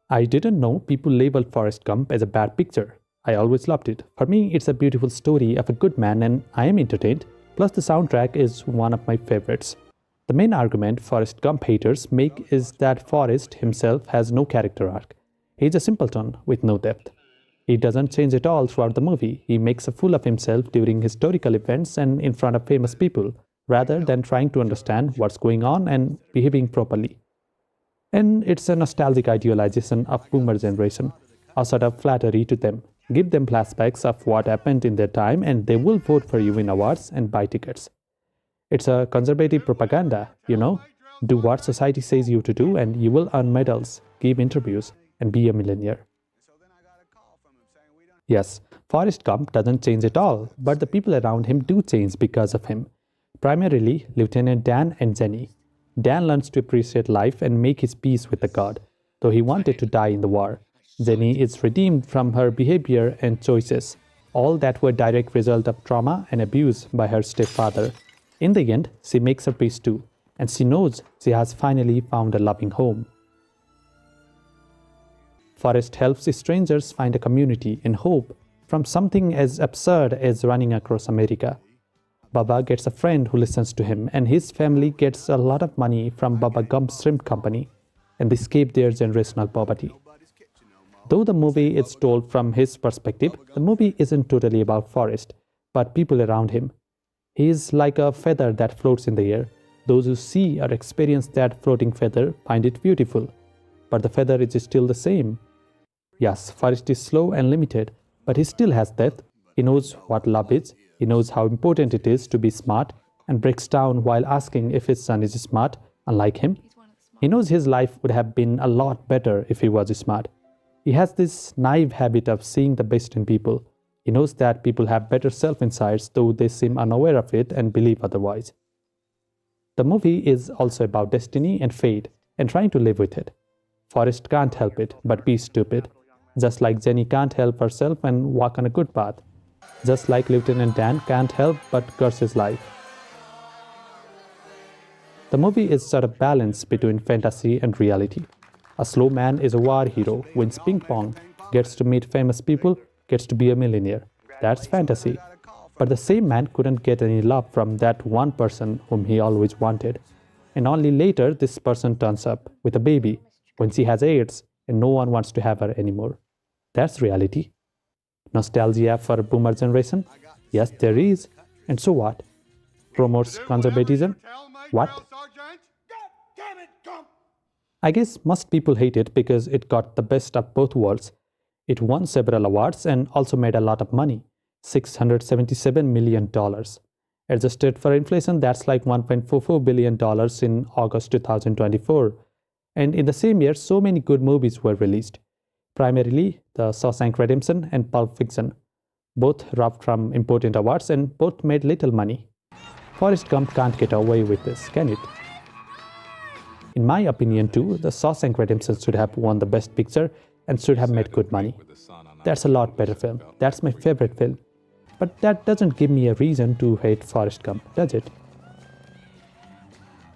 I didn't know people labeled Forrest Gump as a bad picture. I always loved it. For me, it's a beautiful story of a good man and I am entertained. Plus, the soundtrack is one of my favorites. The main argument Forrest Gump haters make is that Forrest himself has no character arc. He's a simpleton with no depth. He doesn't change at all throughout the movie. He makes a fool of himself during historical events and in front of famous people, rather than trying to understand what's going on and behaving properly. And it's a nostalgic idealization of boomer generation, a sort of flattery to them. Give them flashbacks of what happened in their time and they will vote for you in awards and buy tickets. It's a conservative propaganda. Do what society says you to do and you will earn medals, give interviews, and be a millionaire. Yes, Forrest Gump doesn't change at all, but the people around him do change because of him. Primarily, Lieutenant Dan and Jenny. Dan learns to appreciate life and make his peace with the god, though he wanted to die in the war. Jenny is redeemed from her behavior and choices, all that were direct result of trauma and abuse by her stepfather. In the end, she makes her peace too, and she knows she has finally found a loving home. Forrest helps strangers find a community and hope from something as absurd as running across America. Bubba gets a friend who listens to him, and his family gets a lot of money from Bubba Gump's shrimp company, and they escape their generational poverty. Though the movie is told from his perspective, the movie isn't totally about Forrest, but people around him. He is like a feather that floats in the air. Those who see or experience that floating feather find it beautiful, but the feather is still the same. Yes, Forrest is slow and limited, but he still has depth. He knows what love is, he knows how important it is to be smart, and breaks down while asking if his son is smart, unlike him. He knows his life would have been a lot better if he was smart. He has this naive habit of seeing the best in people. He knows that people have better self-insights, though they seem unaware of it and believe otherwise. The movie is also about destiny and fate, and trying to live with it. Forrest can't help it but be stupid, just like Jenny can't help herself and walk on a good path, just like Lieutenant Dan can't help but curse his life. The movie is sort of balance between fantasy and reality. A slow man is a war hero, wins ping pong, gets to meet famous people, gets to be a millionaire. That's fantasy. But the same man couldn't get any love from that one person whom he always wanted. And only later this person turns up with a baby when she has AIDS and no one wants to have her anymore. That's reality. Nostalgia for boomer generation? Yes, there is. And so what? Promotes conservatism? What? I guess most people hate it because it got the best of both worlds. It won several awards and also made a lot of money, $677 million. Adjusted for inflation, that's like $1.44 billion in August 2024. And in the same year, so many good movies were released. Primarily, The Shawshank Redemption and Pulp Fiction. Both robbed from important awards and both made little money. Forrest Gump can't get away with this, can it? In my opinion too, The Shawshank Redemption should have won the Best Picture and should have made good money. That's a lot better film. That's my favorite film. But that doesn't give me a reason to hate Forrest Gump, does it?